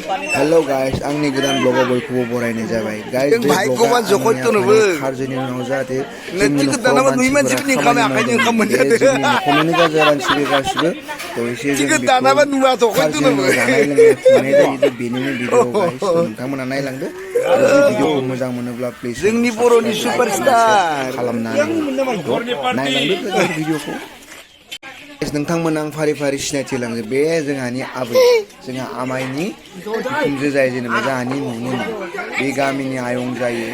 Hello guys, आंनि गोदान ब्लगाव बयखौबो बरायनाय जाबाय। Guys, बे ब्लगा खारजोनि उनाव जाहाथे जोंनि न'खराव मानसिफोरा खामानि मावदों। बे जोंनि न'खरनिनो गाजा रानसिबो गासिबो थ' एसे जों बेखौ खारजोनि जानाय लोंनाय खुंनाय जायो बेनिनो भिडिअ गाइस नोंथांमोना नायलांदो आरो बे भिडिअखौ मोजां मोनोब्ला प्लिज जोंनि बर'नि सुपारस्टार खालामनानै नायलांदो बे भिडिअखौ। नोंथांमोन आं फारि फारि सिनायथि लांजो बे जोंहानि आबै जोंहा आमाइनि बिखुनजो जायो जेनेबा जोंहानि न'नि बे गामिनि आयं जायो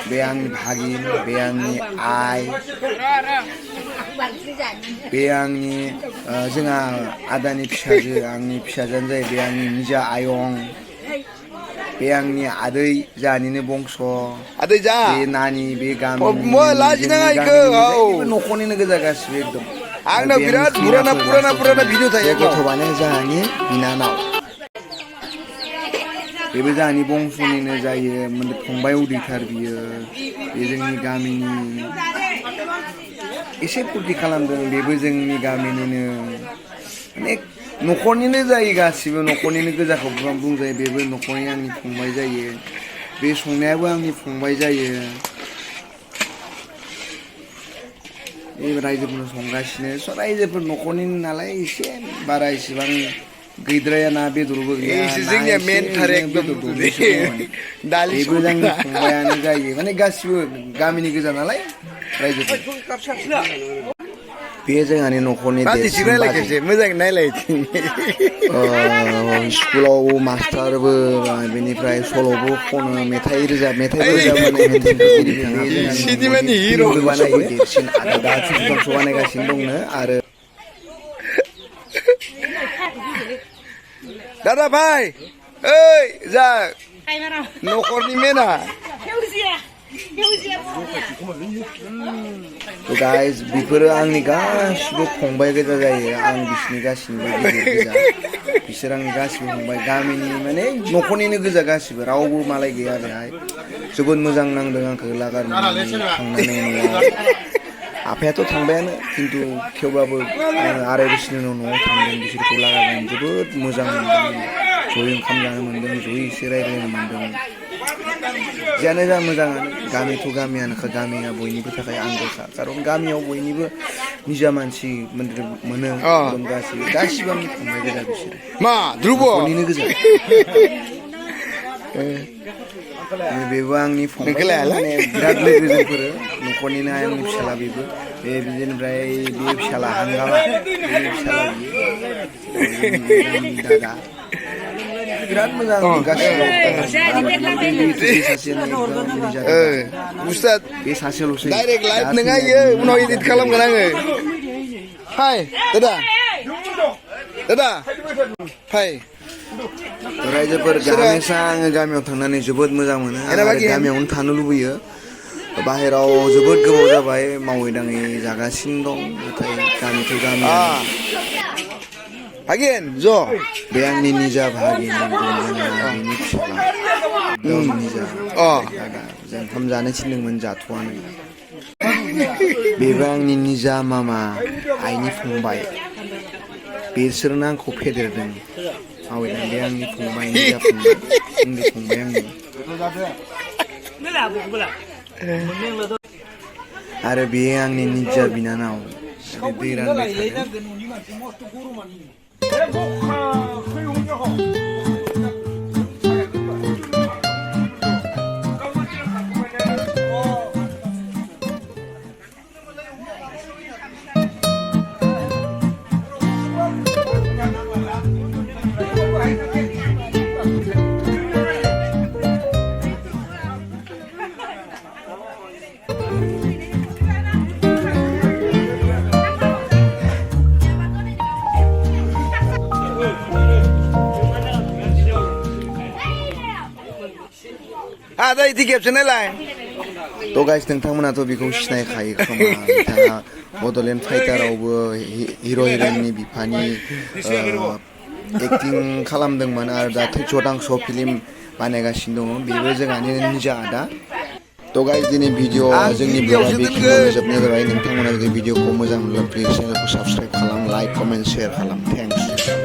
बे आंनि भागिन बे आंनि आइ बे आंनि जोंहा आदानि फिसाजो आंनि फिसाजोआनो जायो बे आंनि निजा आयं बे आंनि आदै जोंहानिनो बंस आदै जा बे नानि बे गामिनि न'खरनिनो गोजा गासिबो एकदम आंना बिराद पुराना भिडिअ थायो गथ'आनो जोंहानि बिनानाव बेबो जोंहानि बंसनिनो जायो फंबाय उदैथार बियो बे जोंनि गामिनि एसे फुरथि खालामदों बेबो जोंनि गामिनिनो माने न'खरनिनो जायो गासिबो न'खरनिनो गोजाखौ बुंजायो बेबो न'खरनि आंनि फंबाय जायो बे संनायाबो आंनि फंबाय जायो बे रायजोफोरनो संगासिनो रायजोफोर न'खरनि नालाय एसे बारा इसेबां गैद्राया ना बेदरबो गैया जोंनिया मेन थार एकदम दालि बेबो आंनि फंबायानो जायो माने गासिबो गामिनि गोजा नालाय रायजोफोर बे जोंहानि न'खरनि देरसिन बाजै मोजां नायलाय स्कुलाव मास्टारबो बेनिफ्राय सल'बो खनो मेथाइ रोजाबो बानायो देरसिन आरो दा फिल्मखौ बानायगासिनो दंनो आरो दादा भाई ओइ जा न'खरनि मेना गाइस बेफोरो आंनि गासिबो फंबाय गोजा जायो आं बिसिनि गासिबो गिदिर गोजा बिसोर आंनि गासिबो फंबाय गामिनि माने न'खरनिनो गोजा गासिबो रावबो मालाय गैया बेहाय जोबोद मोजां नांदों आंखौ लागारनानै थांनानै न'आव आफायाथ' थांबायानो खिन्थु थेवब्लाबो आङो आराय बोसोरनि उनाव न'आव थांदों बिसोरखौ लागारनानै जोबोद मोजां मोनदों जयै ओंखाम जानो मोनदों जयै एसे रायज्लायनो मोनदों जियानो जा मोजाङानो गामिथ' गामियानोखा गामिया बयनिबो थाखाय आंगोखा खारन गामियाव बयनिबो निजा मानसि मोनो गासिबो आंनि फंबाय गोजा बिसोरो मा ध्रुब न'खरनिनो गोजा बेबो आंनि फंबाय माने बिराद लोगो जोंफोरो न'खरनिनो आंनि फिसाला बेबो बे बिनिफ्राय बे फिसाला हांगामा बेनि फिसाला बियो दादा बिराद मोजां गासिबो बे सासेल'सै डाइरेक्ट लाइभ नङा इयो उनाव एडिट खालामगोन आङो फाय दादा फाय रायजोफोर गामिसा आङो गामियाव थांनानै जोबोद मोजां मोनो आरो गामियावनो थानो लुबैयो बाहेराव जोबोद गोबाव जाबाय मावै दाङै जागासिनो दं नाथाय गामिथ' गामि भागिन ज' बे आंनि निजा भागिन बेनि फिसाला निजा दादा जों ओंखाम जानो थिनदोंमोन जाथ'वानो बेबो आंनि निजा मामा आइनि फंबाय बिसोरनो आंखौ फेदेरदों मावै दां बे आंनि फंबाय निजा फंबाय उन्दै फंबाय आंनि आरो बे आंनि निजा बिनानाव दै रानबाय ada itu captionnya lah. To guys नोंथांमोनाथ' बेखौ सिनायखायो खोमा बिथाङा बड'लेण्ड फाइटारावबो हिर' हिर'इननि बिफानि एक्टिं खालामदोंमोन आरो दा थैस' फिल्म बानायगासिनो दङ बेबो जोंहानि निजा आदा तो गाइस दिनै भिडिअ जोंनि ब्लगा बेखिनियावनो जोबनाय जाबाय नोंथांमोना जुदि भिडिअखौ मोजां मोनब्ला प्लिज चेनेलखौ साबस्क्राइब खालाम लाइक कमेन्ट शेयार खालाम थेंक्स